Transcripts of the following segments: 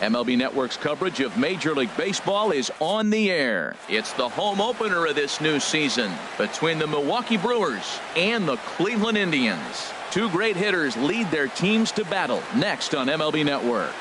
MLB Network's coverage of Major League Baseball is on the air. It's the home opener of this new season between the Milwaukee Brewers and the Cleveland Indians. Two great hitters lead their teams to battle next on MLB Network.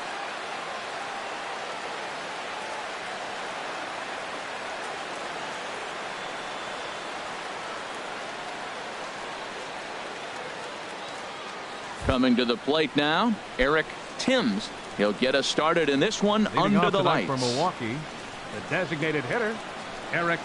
Coming to the plate now, Eric Timms. He'll get us started in this one under the lights. For Milwaukee, the designated hitter, Eric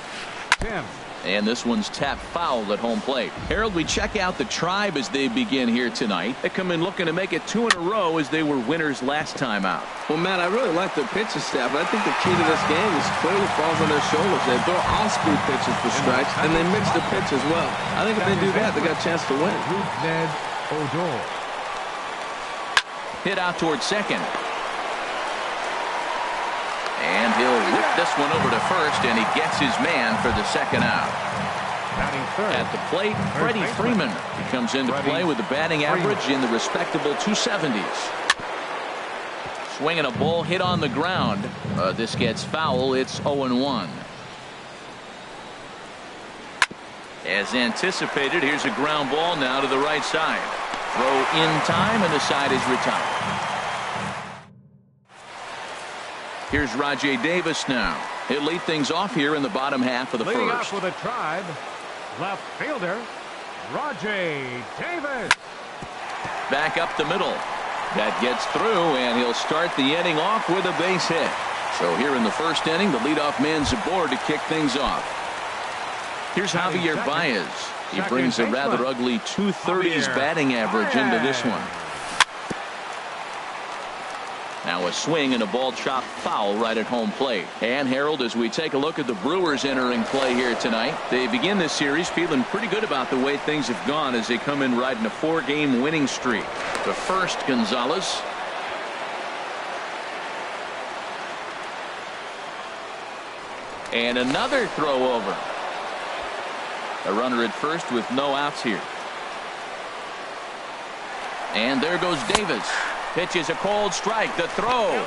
Timms. And this one's tapped foul at home plate. Harold, we check out the Tribe as they begin here tonight. They come in looking to make it 2 in a row as they were winners last time out. Well, Matt, I really like their pitching staff, but I think the key to this game is clearly falls on their shoulders. They throw off-speed pitches for strikes, and they mix the pitch as well. I think if they do that, they got a chance to win. Ned Odor. Hit out towards second. And he'll whip this one over to first, and he gets his man for the second out. At the plate, Freddie Freeman. He comes into play with a batting average in the respectable 270s. Swinging a ball hit on the ground. This gets foul. It's 0-1. As anticipated, here's a ground ball now to the right side. Throw in time, and the side is retired. Here's Rajay Davis now. He'll lead things off here in the bottom half of the Leading first. off with a Tribe, left fielder, Rajay Davis. Back up the middle. That gets through, and he'll start the inning off with a base hit. So here in the first inning, the leadoff man's aboard to kick things off. Here's Javier Baez. He brings a rather ugly 230s batting average into this one. Now a swing and a ball chopped foul right at home plate. And Harold, as we take a look at the Brewers entering play here tonight, they begin this series feeling pretty good about the way things have gone as they come in riding a 4-game winning streak. The first, Gonzalez. And another throw over. A runner at first with no outs here. And there goes Davis. Pitches a cold strike. The throw.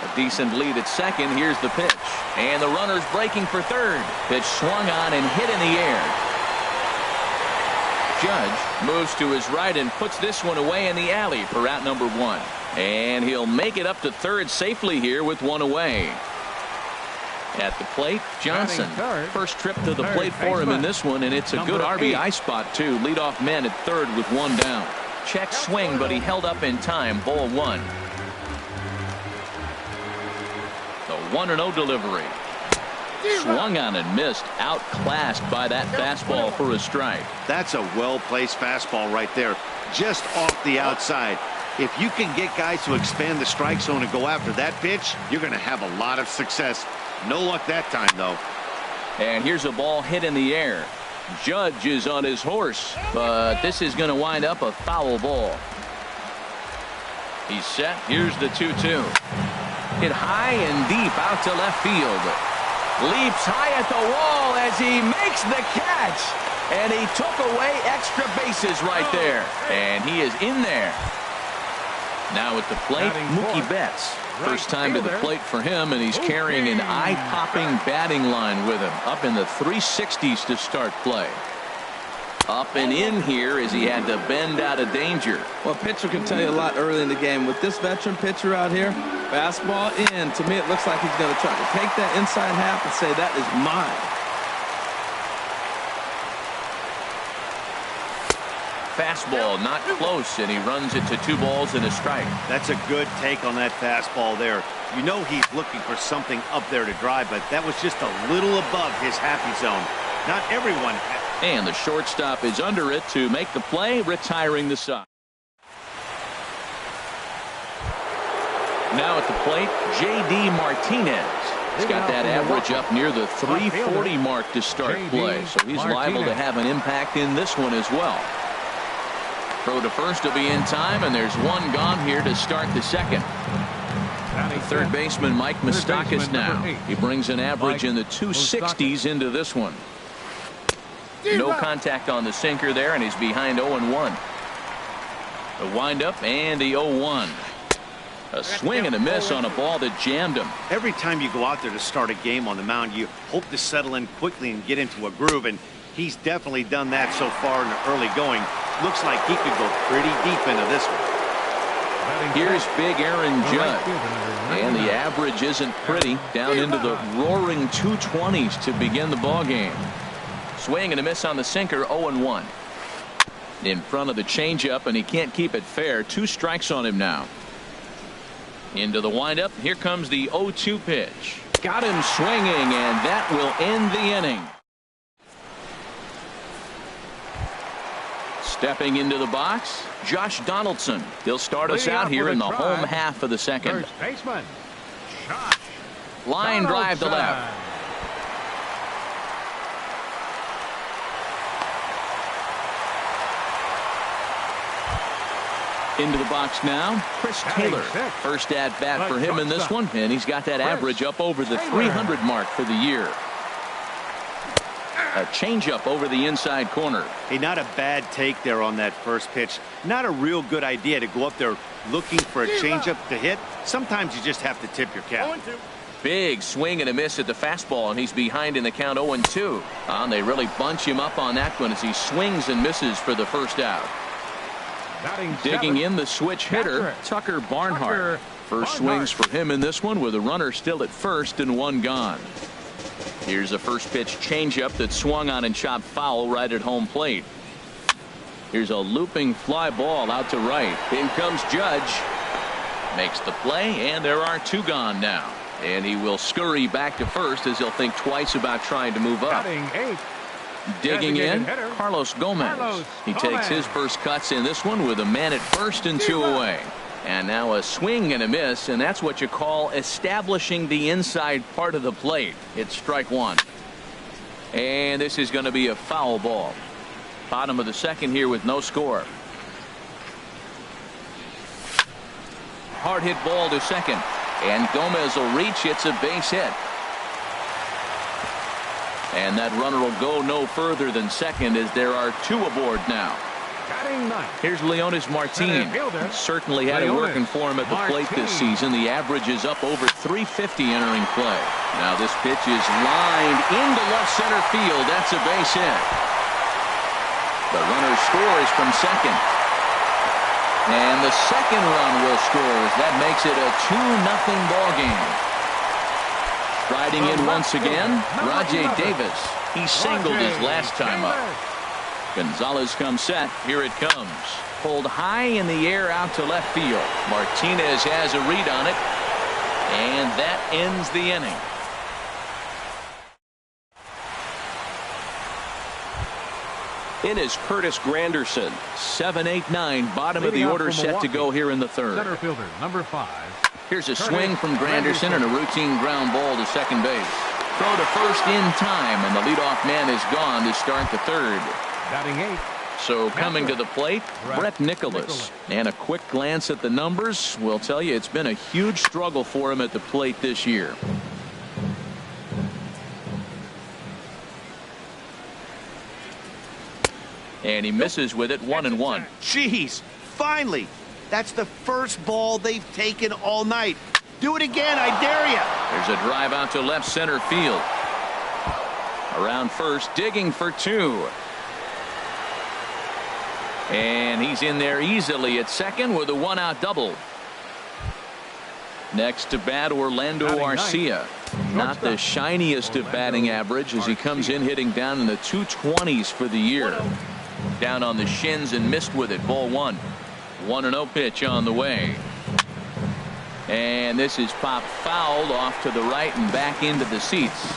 A decent lead at second. Here's the pitch. And the runner's breaking for third. Pitch swung on and hit in the air. Judge moves to his right and puts this one away in the alley for out number 1. And he'll make it up to third safely here with 1 away. At the plate, Johnson. First trip to the plate for him in this one, and it's a good RBI spot, too. Leadoff man at third with 1 down. Check swing, but he held up in time. Ball 1. The 1-0 delivery. Swung on and missed. Outclassed by that fastball for a strike. That's a well-placed fastball right there. Just off the outside. If you can get guys to expand the strike zone and go after that pitch, you're going to have a lot of success. No luck that time, though. And here's a ball hit in the air. Judge is on his horse, but this is going to wind up a foul ball. He's set. Here's the 2-2. Hit high and deep out to left field. Leaps high at the wall as he makes the catch. And he took away extra bases right there. And he is in there. Now at the plate, Mookie Betts. First time to the plate for him, and he's carrying an eye-popping batting line with him. Up in the 360s to start play. Up and in here as he had to bend out of danger. Well, pitcher can tell you a lot early in the game. With this veteran pitcher out here, fastball in. To me, it looks like he's going to try to take that inside half and say, that is mine. Fastball not close, and he runs it to 2 balls and a strike. That's a good take on that fastball there. You know he's looking for something up there to drive, but that was just a little above his happy zone. Not everyone. And the shortstop is under it to make the play, retiring the side. Now at the plate, J.D. Martinez. He's got that average up near the 340 mark to start play, so he's liable to have an impact in this one as well. Throw to first will be in time, and there's 1 gone here to start the second. Third baseman Mike Moustakas now. He brings an average in the 260s into this one. No contact on the sinker there, and he's behind 0-1. The windup and the 0-1. A swing and a miss on a ball that jammed him. Every time you go out there to start a game on the mound, you hope to settle in quickly and get into a groove, and he's definitely done that so far in the early going. Looks like he could go pretty deep into this one. Here's big Aaron Judge, and the average isn't pretty, down into the roaring 220s to begin the ball game. Swing and a miss on the sinker, 0-1. In front of the changeup, and he can't keep it fair. 2 strikes on him now. Into the windup. Here comes the 0-2 pitch. Got him swinging, and that will end the inning. Stepping into the box, Josh Donaldson. He'll start us out here in the home half of the second. First baseman, Josh Line drive to left. Into the box now, Chris Taylor. First at bat for him in this one, and he's got that average up over the 300 mark for the year. A changeup over the inside corner. Hey, not a bad take there on that first pitch. Not a real good idea to go up there looking for a changeup to hit. Sometimes you just have to tip your cap. Big swing and a miss at the fastball, and he's behind in the count 0-2. They really bunch him up on that one as he swings and misses for the first out. Digging in the switch hitter, Tucker Barnhart. First swings for him in this one with a runner still at first and 1 gone. Here's a first pitch changeup that swung on and chopped foul right at home plate. Here's a looping fly ball out to right. In comes Judge. Makes the play, and there are 2 gone now. And he will scurry back to first as he'll think twice about trying to move up. Digging in, Carlos Gomez. He takes his first cuts in this one with a man at first and 2 away. And now a swing and a miss, and that's what you call establishing the inside part of the plate. It's strike 1. And this is going to be a foul ball. Bottom of the second here with no score. Hard hit ball to second. And Gomez will reach. It's a base hit. And that runner will go no further than second as there are 2 aboard now. Here's Leonis Martin. Certainly had it working for him at the plate this season. The average is up over 350 entering play. Now this pitch is lined into left center field. That's a base hit. The runner scores from second. And the second run will score as that makes it a 2-0 ball game. Striding in once again, Rajay Davis. He singled his last time up. Gonzalez comes set. Here it comes. Pulled high in the air out to left field. Martinez has a read on it. And that ends the inning. In is Curtis Granderson. 7-8-9. Bottom of the order set to go here in the third. Center fielder, number 5. Here's a swing from Granderson and a routine ground ball to second base. Throw to first in time, and the leadoff man is gone to start the third. Batting 8. So coming to the plate, Brett Nicholas. And a quick glance at the numbers will tell you it's been a huge struggle for him at the plate this year. And he misses with it, 1-1. Jeez, finally. That's the first ball they've taken all night. Do it again, I dare you. There's a drive out to left center field. Around first, digging for 2. And he's in there easily at second with a 1-out double. Next to bat, Orlando Arcia. Not the shiniest of batting average as he comes in hitting down in the 220s for the year. Down on the shins and missed with it. Ball 1. 1-0 pitch on the way. And this is popped fouled off to the right and back into the seats.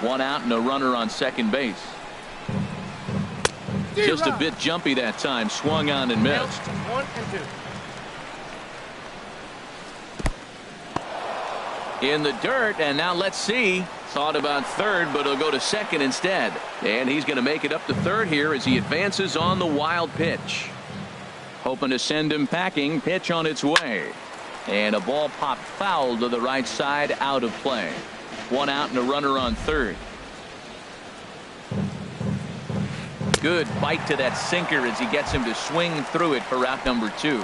1 out and a runner on second base. Just a bit jumpy that time. Swung on and missed. 1-2. In the dirt, and now let's see. Thought about third, but he'll go to second instead. And he's going to make it up to third here as he advances on the wild pitch. Hoping to send him packing. Pitch on its way. And a ball popped foul to the right side, out of play. 1 out and a runner on third. Good bite to that sinker as he gets him to swing through it for out number 2.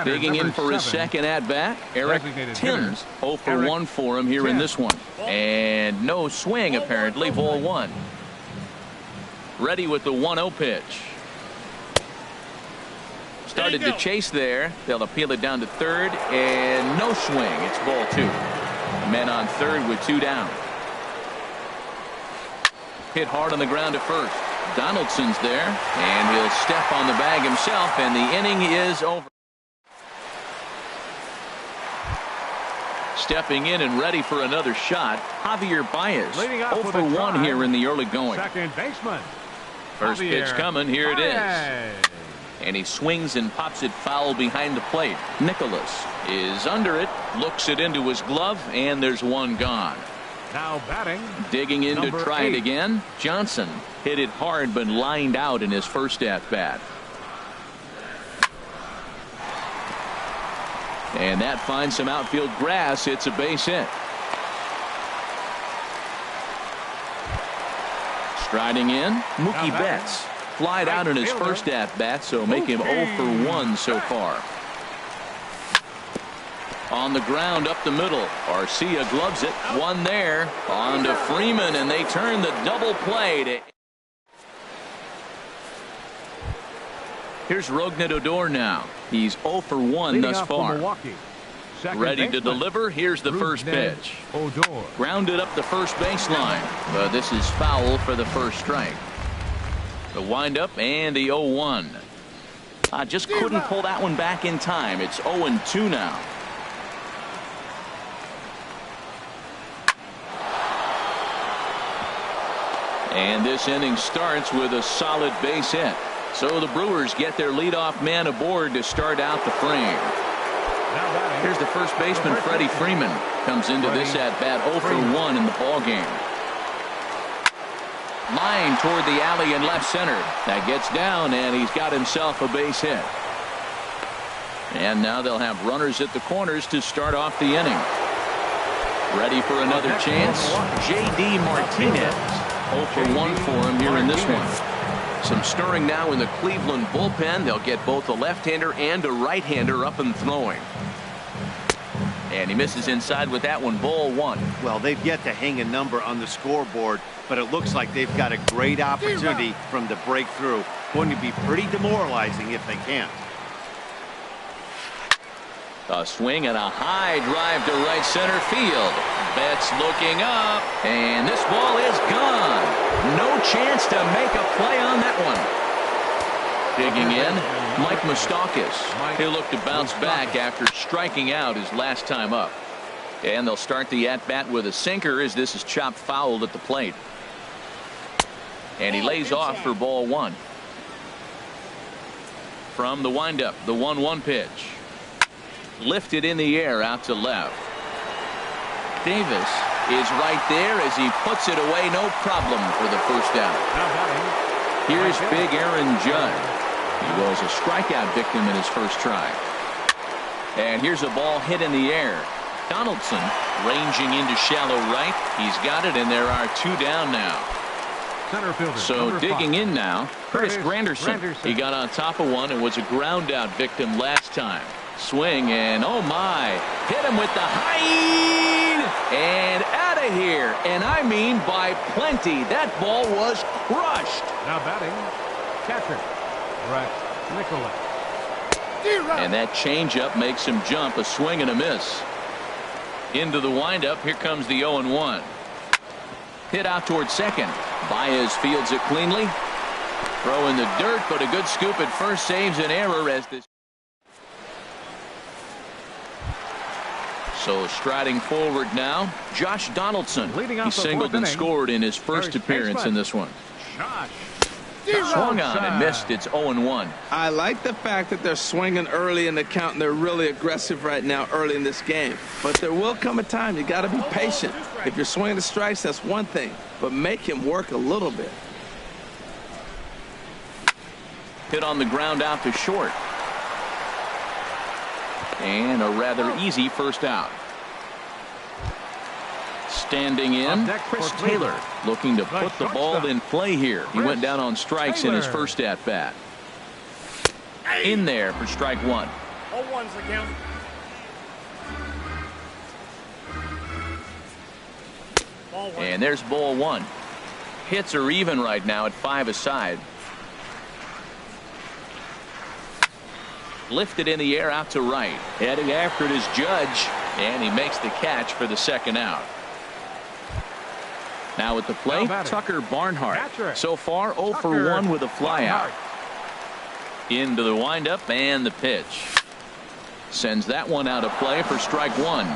Digging in for his second at-bat, Eric Timms. 0 for 1 for him here in this one. And no swing, apparently, ball 1. Ready with the 1-0 pitch. Started to chase there. They'll appeal it down to third, and no swing. It's ball 2. Men on third with 2 down. Hit hard on the ground to first. Donaldson's there, and he'll step on the bag himself, and the inning is over. Stepping in and ready for another shot, Javier Baez. 0 for 1 here in the early going. Second baseman. First pitch coming. Here it is. And he swings and pops it foul behind the plate. Nicholas is under it, looks it into his glove, and there's one gone. Now batting. Digging in to try it again. Johnson hit it hard but lined out in his first at-bat. And that finds some outfield grass. It's a base hit. Striding in, Mookie Betts. Flied out in his first at-bat, so make him 0 for 1 so far. On the ground up the middle. Arcia gloves it. One there. On to Freeman, and they turn the double play to... Here's Rougned Odor now. He's 0 for 1 thus far. Ready to deliver. Here's the first pitch. Grounded up the first baseline. But this is foul for the first strike. The windup and the 0-1. Just couldn't pull that one back in time. It's 0-2 now. And this inning starts with a solid base hit. So the Brewers get their leadoff man aboard to start out the frame. Here's the first baseman, Freddie Freeman. Comes into this at-bat 0 for 1 in the ballgame. Line toward the alley in left center. That gets down, and he's got himself a base hit. And now they'll have runners at the corners to start off the inning. Ready for another chance. J.D. Martinez. 0 for 1 for him here in this one. Some stirring now in the Cleveland bullpen. They'll get both a left-hander and a right-hander up and throwing. And he misses inside with that one. Ball 1. Well, they've yet to hang a number on the scoreboard, but it looks like they've got a great opportunity from the breakthrough. Going to be pretty demoralizing if they can't. A swing and a high drive to right center field. Betts looking up, and this ball is gone. No chance to make a play on that one. Digging in, Mike Moustakas. He'll look to bounce back after striking out his last time up. And they'll start the at-bat with a sinker as this is chopped foul at the plate. And he lays off for ball 1. From the windup, the 1-1 pitch. Lifted in the air out to left. Davis is right there as he puts it away. No problem for the first out. Here's big Aaron Judge. He was a strikeout victim in his first try. And here's a ball hit in the air. Donaldson ranging into shallow right. He's got it, and there are 2 down now. Center fielder, so digging in now, Curtis Granderson. He got on top of one and was a ground out victim last time. Swing, and oh my, hit him with the height and out of here, and I mean by plenty. That ball was crushed. Now batting, catcher Rex Nicholas. And that changeup makes him jump. A swing and a miss. Into the windup. Here comes the 0-1. Hit out towards second. Baez fields it cleanly. Throw in the dirt, but a good scoop at first saves an error as this. So striding forward now, Josh Donaldson. He singled and scored in his first appearance in this one. Swung on and missed. It's 0-1. I like the fact that they're swinging early in the count, and they're really aggressive right now early in this game. But there will come a time you got to be patient. If you're swinging the strikes, that's one thing, but make him work a little bit. Hit on the ground out to short. And a rather easy first out. Standing in, Chris Taylor, looking to put the ball in play here. He went down on strikes in his first at-bat. In there for strike one. 0-1's the count. And there's ball one. Hits are even right now at 5 aside. Lifted in the air out to right. Heading after it is Judge, and he makes the catch for the second out. Now at the plate, Tucker Barnhart. So far 0 for 1 with a flyout. Into the windup and the pitch. Sends that one out of play for strike one.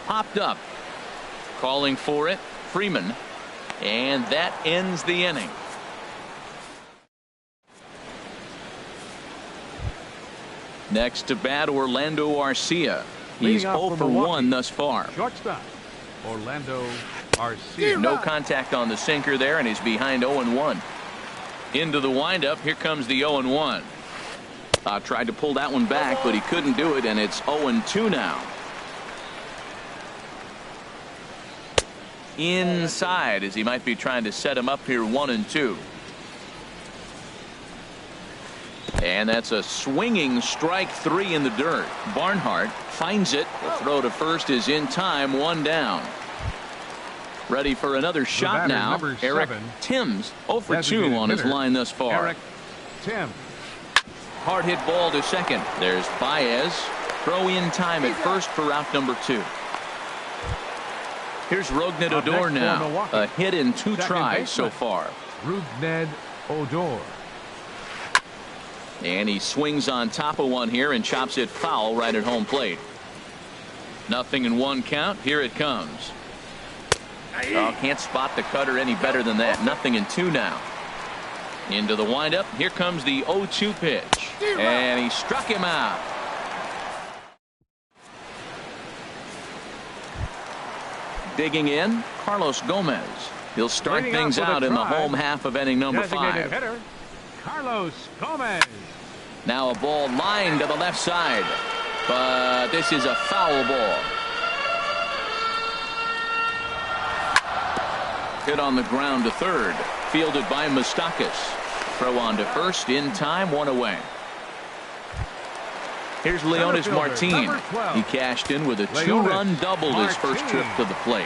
Popped up. Calling for it, Freeman. And that ends the inning. Next to bat, Orlando Arcia. He's 0 for 1 thus far. Shortstop, Orlando Arcia. No contact on the sinker there, and he's behind 0-1. Into the windup. Here comes the 0-1. Tried to pull that one back, but he couldn't do it, and it's 0-2 now. Inside, as he might be trying to set him up here 1-2. And that's a swinging strike three in the dirt. Barnhart finds it. The throw to first is in time, 1 down. Ready for another shot now. Eric Timms, 0 for 2 on his line thus far. Eric Timms. Hard hit ball to second. There's Baez. Throw in time at first for route number 2. Here's Rougned Odor now. A hit in 2 tries so far. Rougned Odor. And he swings on top of one here and chops it foul right at home plate. 0-1 count. Here it comes. Oh, can't spot the cutter any better than that. 0-2 now. Into the windup. Here comes the 0-2 pitch. And he struck him out. Digging in, Carlos Gomez. He'll start things out in the home half of inning number 5. Hitter, Carlos Gomez. Now a ball lined to the left side, but this is a foul ball. Hit on the ground to third, fielded by Moustakas. Throw on to first, in time, 1 away. Here's Leonis Martin. He cashed in with a 2-run double his first trip to the plate.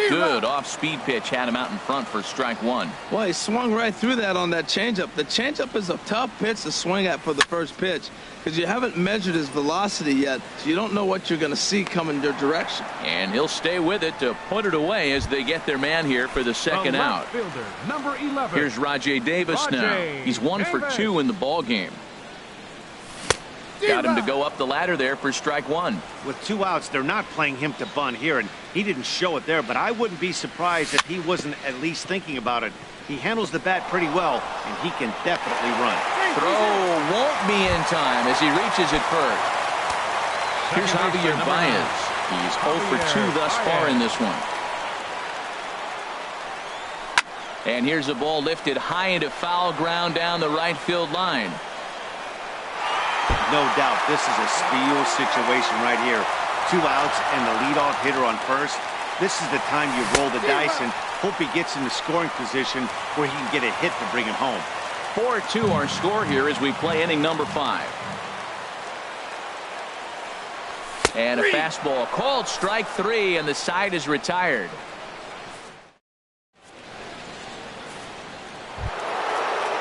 Good off-speed pitch had him out in front for strike 1. Well, he swung right through that on that changeup. The changeup is a tough pitch to swing at for the first pitch because you haven't measured his velocity yet, so you don't know what you're going to see coming your direction. And he'll stay with it to put it away as they get their man here for the second out. Fielder, number 11. Here's Rajay Davis now. He's 1 for 2 in the ball game. Got him to go up the ladder there for strike 1. With 2 outs, they're not playing him to bunt here, and he didn't show it there, but I wouldn't be surprised if he wasn't at least thinking about it. He handles the bat pretty well, and he can definitely run. Throw won't be in time as he reaches it first. Here's Javier Baez. He's 0 for 2 thus far in this one. And here's a ball lifted high into foul ground down the right field line. No doubt this is a steal situation right here. 2 outs and the leadoff hitter on first. This is the time you roll the dice and hope he gets in the scoring position where he can get a hit to bring him home. 4-2 our score here as we play inning number 5. And a fastball called strike 3, and the side is retired.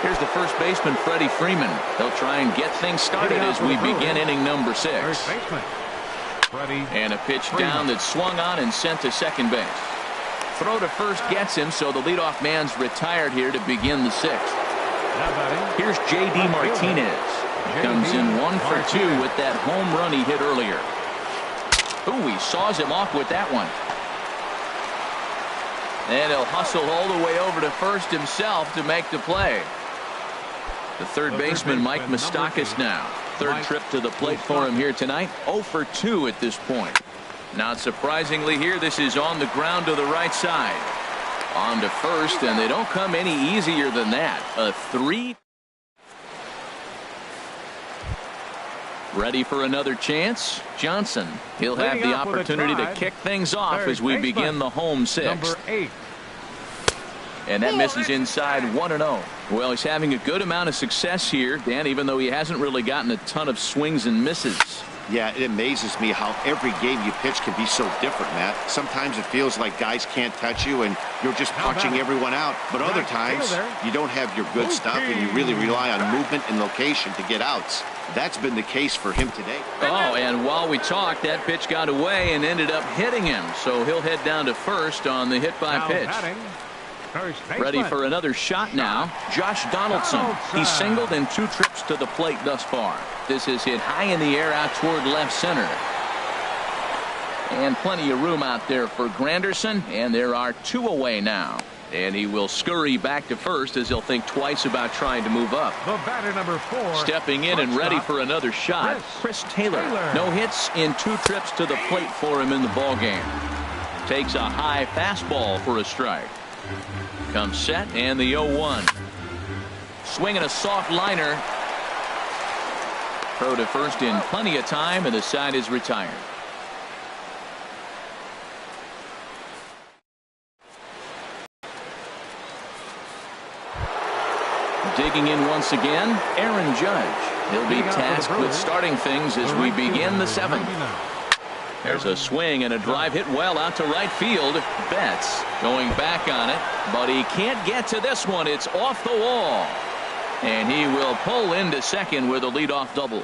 Here's the first baseman, Freddie Freeman. They'll try and get things started as we begin inning number 6. And a pitch down that's swung on and sent to second base. Throw to first gets him, so the leadoff man's retired here to begin the 6th. Here's J.D. Martinez. Comes in 1 for 2 with that home run he hit earlier. Ooh, he saws him off with that one. And he'll hustle all the way over to first himself to make the play. The third baseman, Mike Moustakas now. Third trip to the plate for him here tonight. 0 for 2 at this point. Not surprisingly here, this is on the ground to the right side. On to first, and they don't come any easier than that. A 3. Ready for another chance. Johnson. He'll have the opportunity to kick things off as we begin the home sixth. Number 8. And that misses inside 1-0. Well, he's having a good amount of success here, Dan, even though he hasn't really gotten a ton of swings and misses. Yeah, it amazes me how every game you pitch can be so different, Matt. Sometimes it feels like guys can't touch you and you're just punching everyone out. But other times you don't have your good stuff and you really rely on movement and location to get outs. That's been the case for him today. Oh, and while we talked, that pitch got away and ended up hitting him. So he'll head down to first on the hit by pitch. Ready for another shot now. Josh Donaldson. He's singled in 2 trips to the plate thus far. This is hit high in the air out toward left center. And plenty of room out there for Granderson. And there are 2 away now. And he will scurry back to first as he'll think twice about trying to move up. The batter number 4. Stepping in and ready for another shot. Chris Taylor. No hits in 2 trips to the plate for him in the ballgame. Takes a high fastball for a strike. Comes set and the 0-1. Swinging a soft liner. Throw to first in plenty of time, and the side is retired. Digging in once again, Aaron Judge. He'll be tasked with starting things as we begin the 7th. There's a swing and a drive hit well out to right field. Betts going back on it, but he can't get to this one. It's off the wall. And he will pull into second with a leadoff double.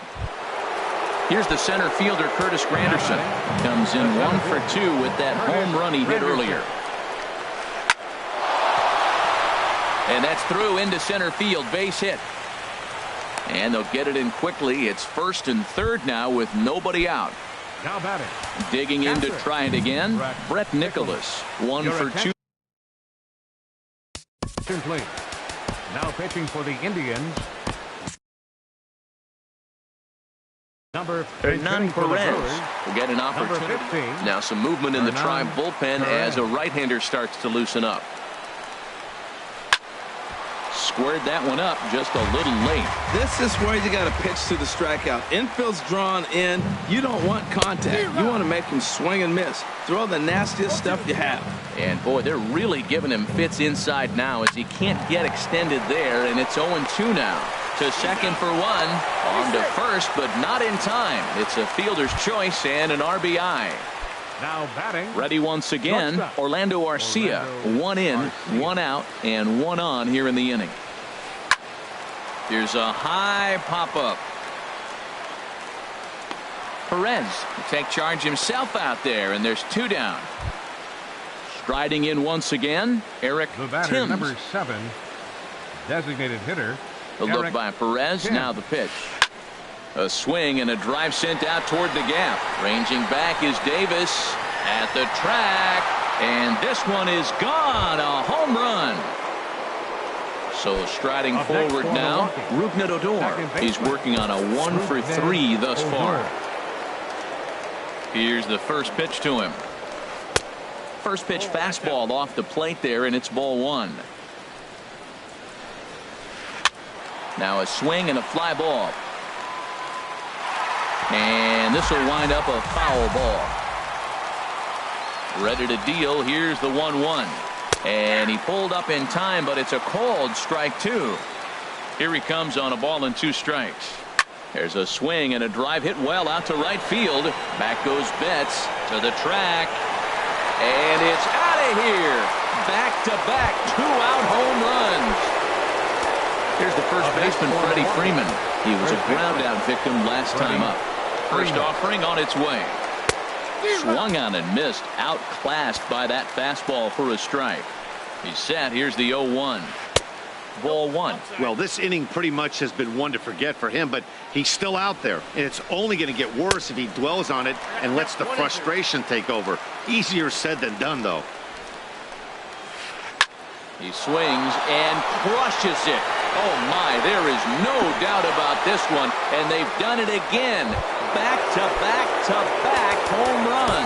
Here's the center fielder, Curtis Granderson. Comes in 1 for 2 with that home run he hit earlier. And that's through into center field, base hit. And they'll get it in quickly. It's first and third now with nobody out. Now batting. Digging in to try it again. Brett Nicholas. 1 for 2. Now pitching for the Indians. Number Hernan Perez will get an opportunity. Now some movement in the Tribe bullpen as a right-hander starts to loosen up. Squared that one up just a little late. This is where you got to pitch to the strikeout. Infield's drawn in. You don't want contact. You want to make him swing and miss. Throw the nastiest stuff you have. And boy, they're really giving him fits inside now as he can't get extended there, and it's 0-2 now. To second for 1. On to first, but not in time. It's a fielder's choice and an RBI. Now batting. Ready once again. Orlando Arcia. 1 in, 1 out, and 1 on here in the inning. Here's a high pop-up. Perez will take charge himself out there, and there's 2 down. Striding in once again, Eric Timms. Number 7, designated hitter. The look by Perez. Now the pitch. A swing and a drive sent out toward the gap. Ranging back is Davis at the track. And this one is gone. A home run. So striding forward now, Rougned Odor. He's working on a 1 for 3 thus far. Here's the first pitch to him. First pitch fastball off the plate there, and it's ball 1. Now a swing and a fly ball. And this will wind up a foul ball. Ready to deal. Here's the 1-1. And he pulled up in time, but it's a called strike 2. Here he comes on a ball and 2 strikes. There's a swing and a drive hit well out to right field. Back goes Betts to the track. And it's out of here. Back-to-back 2-out home runs. Here's the first baseman, Freddie Freeman. He was a ground-out victim last time up. First offering on its way. Swung on and missed. Outclassed by that fastball for a strike. He's set. Here's the 0-1. Ball 1. Well, this inning pretty much has been one to forget for him, but he's still out there, and it's only going to get worse if he dwells on it and lets the frustration take over. Easier said than done, though. He swings and crushes it. Oh my, there is no doubt about this one, and they've done it again. Back-to-back-to-back home run.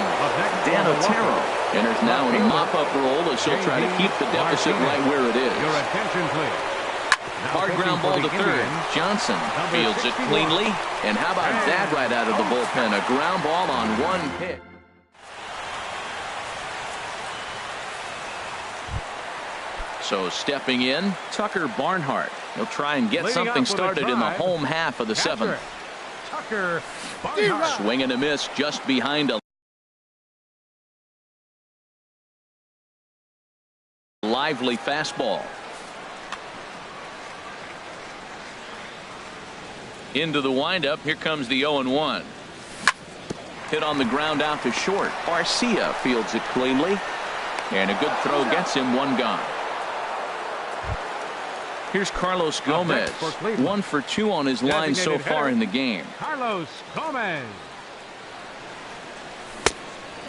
Dan Otero enters now in a mop-up role as he'll try to keep the deficit right where it is. Your attention, please. Hard ground ball to third. Johnson fields it cleanly. And how about that right out of the bullpen? A ground ball on one pitch. So stepping in, Tucker Barnhart. He'll try and get something started in the home half of the seventh. Tucker Barnhart. Swing and a miss just behind a lively fastball. Into the windup. Here comes the 0-1. Hit on the ground out to short. Garcia fields it cleanly. And a good throw gets him one gone. Here's Carlos Gomez. 1 for 2 on his line so far in the game. Carlos Gomez.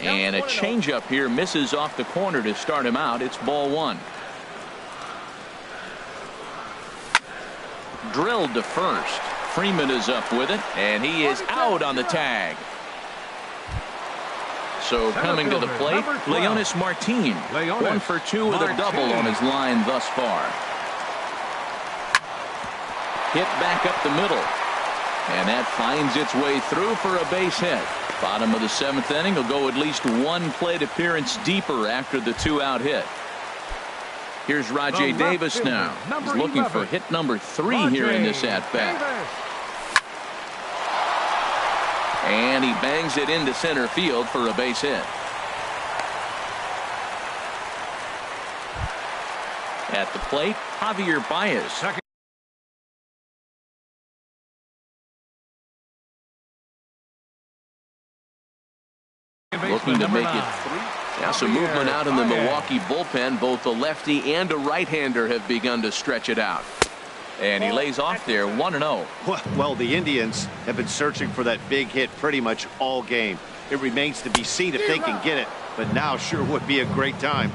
And a changeup here misses off the corner to start him out. It's ball one. Drilled to first. Freeman is up with it, and he is out on the tag. So coming to the plate, Leonis Martin. 1 for 2 with a double on his line thus far. Hit back up the middle. And that finds its way through for a base hit. Bottom of the seventh inning will go at least one plate appearance deeper after the 2-out hit. Here's Rajay Davis now. He's looking for hit number 3 here in this at-bat. And he bangs it into center field for a base hit. At the plate, Javier Baez. Looking to make it 3. Now some movement out in the Milwaukee bullpen. Both the lefty and a right-hander have begun to stretch it out. And he lays off there 1-0. Well, the Indians have been searching for that big hit pretty much all game. It remains to be seen if they can get it, but now sure would be a great time.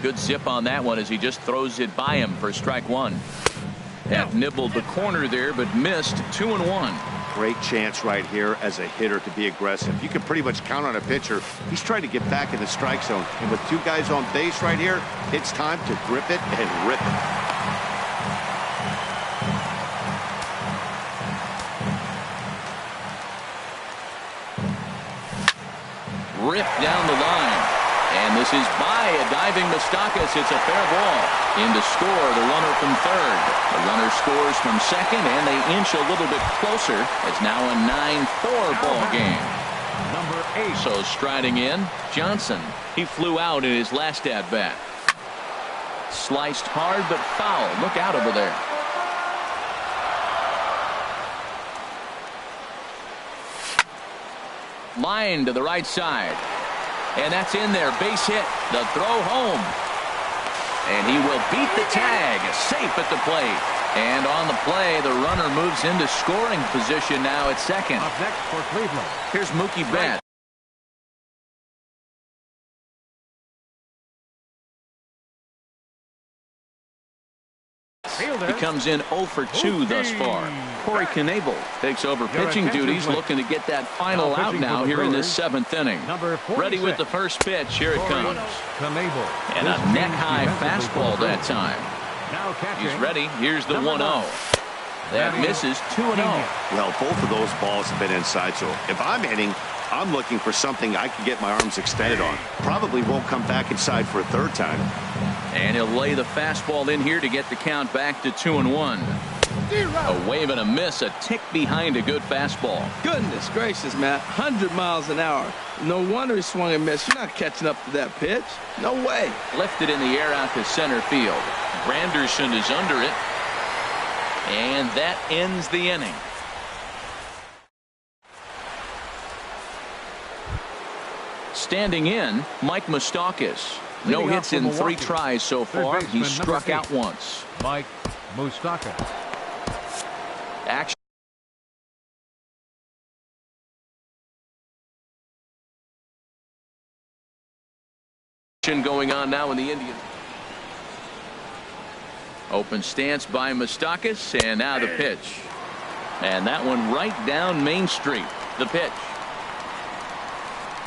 Good zip on that one as he just throws it by him for strike one. That nibbled the corner there, but missed. 2-1. Great chance right here as a hitter to be aggressive. You can pretty much count on a pitcher. He's trying to get back in the strike zone. And with 2 guys on base right here, it's time to grip it and rip it. Ripped down the line. And this is by a diving Moustakas. It's a fair ball. In to score the runner from third. The runner scores from second, and they inch a little bit closer. It's now a 9-4 ball game. Number 8. So striding in, Johnson. He flew out in his last at-bat. Sliced hard but foul. Look out over there. Line to the right side. And that's in there. Base hit. The throw home. And he will beat the tag. Safe at the plate. And on the play, the runner moves into scoring position now at second. Up next for Cleveland. Here's Mookie Betts. He comes in 0 for 2 thus far. Corey Knebel takes over pitching duties, looking to get that final out now here in this 7th inning. Ready with the first pitch. Here it comes. And a neck-high fastball that time. He's ready. Here's the 1-0. That misses. 2-0. Well, both of those balls have been inside, so if I'm hitting, I'm looking for something I can get my arms extended on. Probably won't come back inside for a third time. And he'll lay the fastball in here to get the count back to 2-1. A wave and a miss, a tick behind a good fastball. Goodness gracious, Matt. 100 miles an hour. No wonder he swung and missed. You're not catching up to that pitch. No way. Lifted in the air out to center field. Branderson is under it. And that ends the inning. Standing in, Mike Moustakas. No hits in 3 tries so far. He's struck out once. Mike Moustakas. Action going on now in the Indians. Open stance by Moustakas, and now the pitch. And that one right down Main Street. The pitch.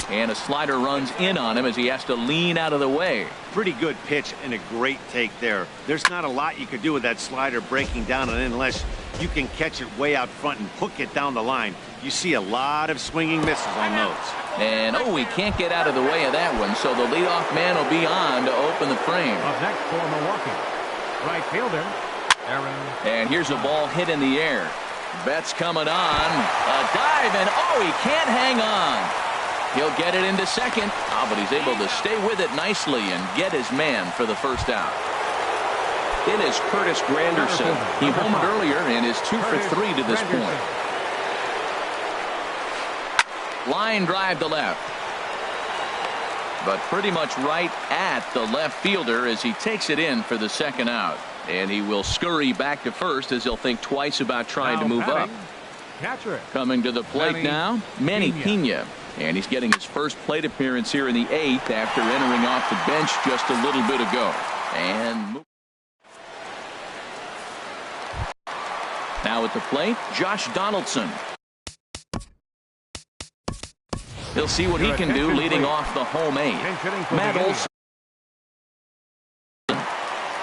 And a slider runs in on him as he has to lean out of the way. Pretty good pitch and a great take there. There's not a lot you could do with that slider breaking down and in unless you can catch it way out front and hook it down the line. You see a lot of swinging misses on those. And he can't get out of the way of that one, so the leadoff man will be on to open the frame. Up next for Milwaukee, right fielder, Aaron. And here's a ball hit in the air. Betts coming on. A dive, and he can't hang on. He'll get it into second. But he's able to stay with it nicely and get his man for the first out. It is Curtis Granderson. He homered earlier and is 2 for 3 to this point. Line drive to left. But pretty much right at the left fielder as he takes it in for the second out. And he will scurry back to first as he'll think twice about trying to move up. Catcher. Coming to the plate now, Manny Pena. And he's getting his first plate appearance here in the 8th after entering off the bench just a little bit ago. And now at the plate, Josh Donaldson. He'll see what he can do leading off the home 8. Matt Olson.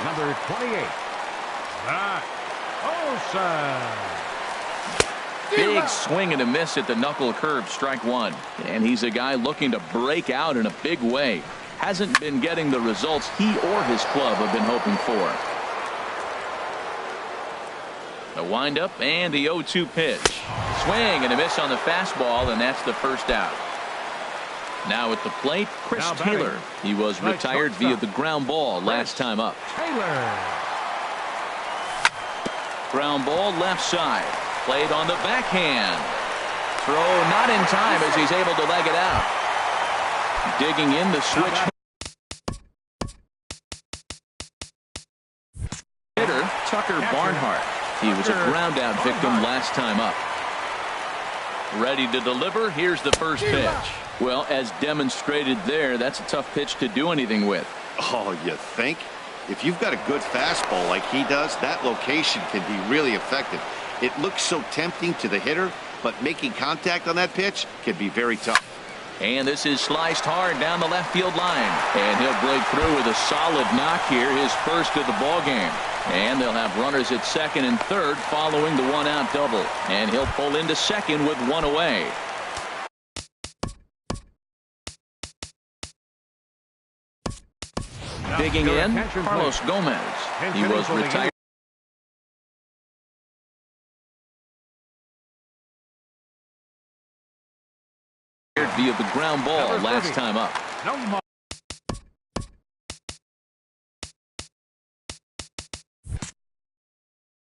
Number 28. Matt Olson. Big swing and a miss at the knuckle curve, strike one. And he's a guy looking to break out in a big way. Hasn't been getting the results he or his club have been hoping for. The windup and the 0-2 pitch. Swing and a miss on the fastball, and that's the first out. Now at the plate, Chris Taylor. He was retired via the ground ball last time up. Taylor. Ground ball left side. Played on the backhand. Throw not in time as he's able to leg it out. Digging in the switch hitter, Tucker Barnhart. He was a ground out victim last time up. Ready to deliver. Here's the first pitch. Well, as demonstrated there, that's a tough pitch to do anything with. Oh, you think? If you've got a good fastball like he does, that location can be really effective. It looks so tempting to the hitter, but making contact on that pitch can be very tough. And this is sliced hard down the left field line. And he'll break through with a solid knock here, his first of the ball game. And they'll have runners at second and third following the one-out double. And he'll pull into second with one away. Digging in, Carlos Gomez. He was retired via the ground ball last time up.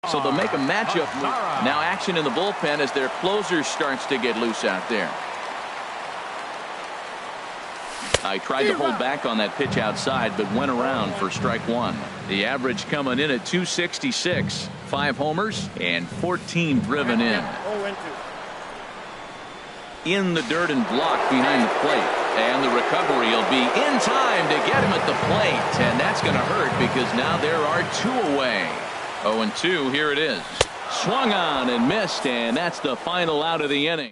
So they'll make a matchup move. Now action in the bullpen as their closer starts to get loose out there. I tried to hold back on that pitch outside, but went around for strike one. The average coming in at 266. 5 homers and 14 driven in. In the dirt and blocked behind the plate. And the recovery will be in time to get him at the plate. And that's going to hurt because now there are 2 away. 0-2, here it is. Swung on and missed, and that's the final out of the inning.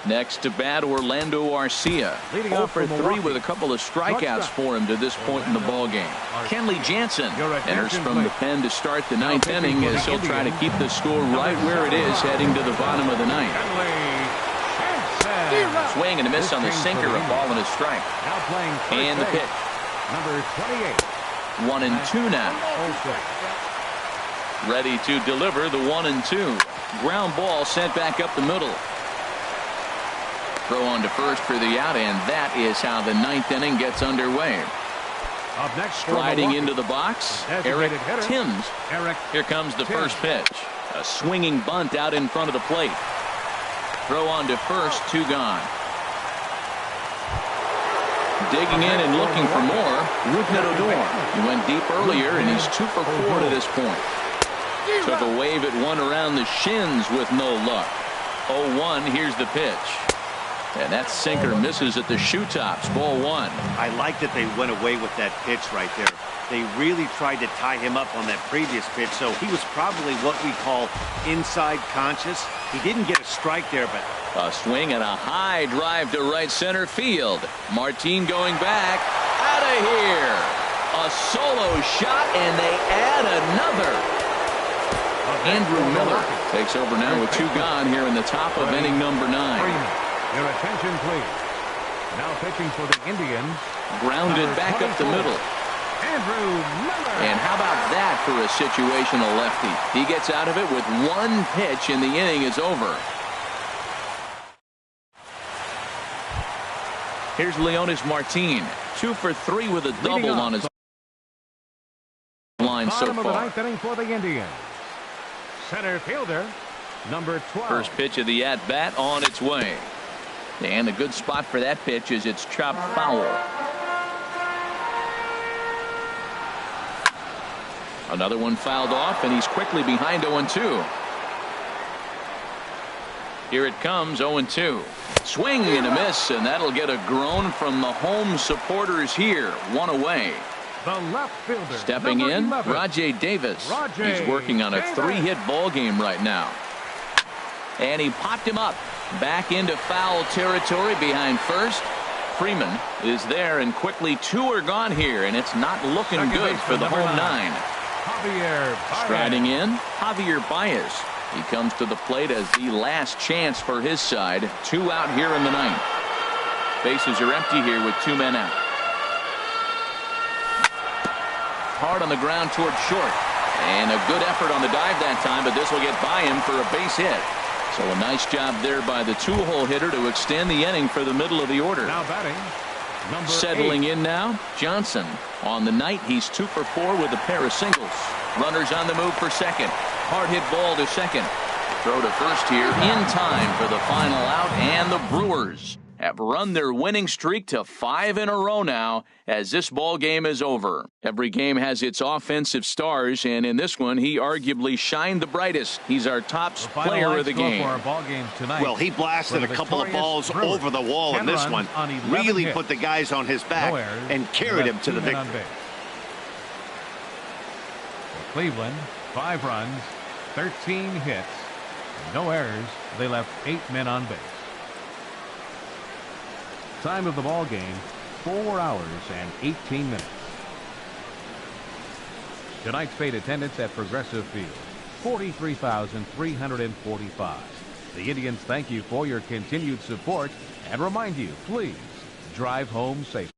Next to bat, Orlando Arcia. 0 for 3 with a couple of strikeouts for him to this point in the ballgame. Kenley Jansen enters from the pen to start the 9th inning as he'll try to keep the score right where it is heading to the bottom of the 9th. Swing and a miss on the sinker, a ball and a strike. And the pitch. Number 28. 1-2 now. Ready to deliver the 1-2. Ground ball sent back up the middle. Throw on to first for the out, and that is how the 9th inning gets underway. Up next, striding into the box, Eric Timms. Here comes the first pitch. A swinging bunt out in front of the plate. Throw on to first, 2 gone. Digging in and looking for more, Rougned Odor. He went deep earlier, and he's 2 for 4 to this point. Took a wave at one around the shins with no luck. 0-1, here's the pitch. And that sinker misses at the shoe tops. Ball 1. I like that they went away with that pitch right there. They really tried to tie him up on that previous pitch, so he was probably what we call inside conscious. He didn't get a strike there, but a swing and a high drive to right center field. Martin going back. Out of here. A solo shot, and they add another. Andrew Miller takes over now with 2 gone here in the top of inning number 9. Your attention, please. Now pitching for the Indians. Grounded back up the middle. Andrew Miller. And how about that for a situational lefty? He gets out of it with 1 pitch, and the inning is over. Here's Leonis Martin, 2 for 3 with a double on his line so Bottom of the far. 9th inning for the Indians. Center fielder, number 12. First pitch of the at-bat on its way. And a good spot for that pitch is it's chopped foul. Another one fouled off, and he's quickly behind 0-2. Here it comes, 0-2. Swing and a miss, and that'll get a groan from the home supporters here. 1 away. The left fielder. Stepping in, 11. Rajay Davis. Rajay He's working on a Davis. 3-hit ball game right now. And he popped him up. Back into foul territory behind first. Freeman is there, and quickly 2 are gone here, and it's not looking Second good for the home 9. Javier Baez. Striding in, Javier Baez. He comes to the plate as the last chance for his side. 2 out here in the 9th. Bases are empty here with 2 men out. Hard on the ground toward short. And a good effort on the dive that time, but this will get by him for a base hit. So a nice job there by the 2-hole hitter to extend the inning for the middle of the order. Now batting, number Settling 8. in now, Johnson. On the night, he's 2 for 4 with a pair of singles. Runners on the move for second. Hard hit ball to second. Throw to first here in time for the final out, and the Brewers have run their winning streak to 5 in a row now as this ball game is over. Every game has its offensive stars, and in this one, he arguably shined the brightest. He's our top player of the game. For our ball game tonight. well, he blasted a couple of balls Brewers. over the wall in 10 this runs one. on 11 Really hits. put the guys on his back No errors. and carried him Left to 2 the men on victory. base. For Cleveland, 5 runs, 13 hits, no errors. They left 8 men on base. Time of the ball game, 4 hours and 18 minutes. Tonight's paid attendance at Progressive Field, 43,345. The Indians thank you for your continued support and remind you, please drive home safely.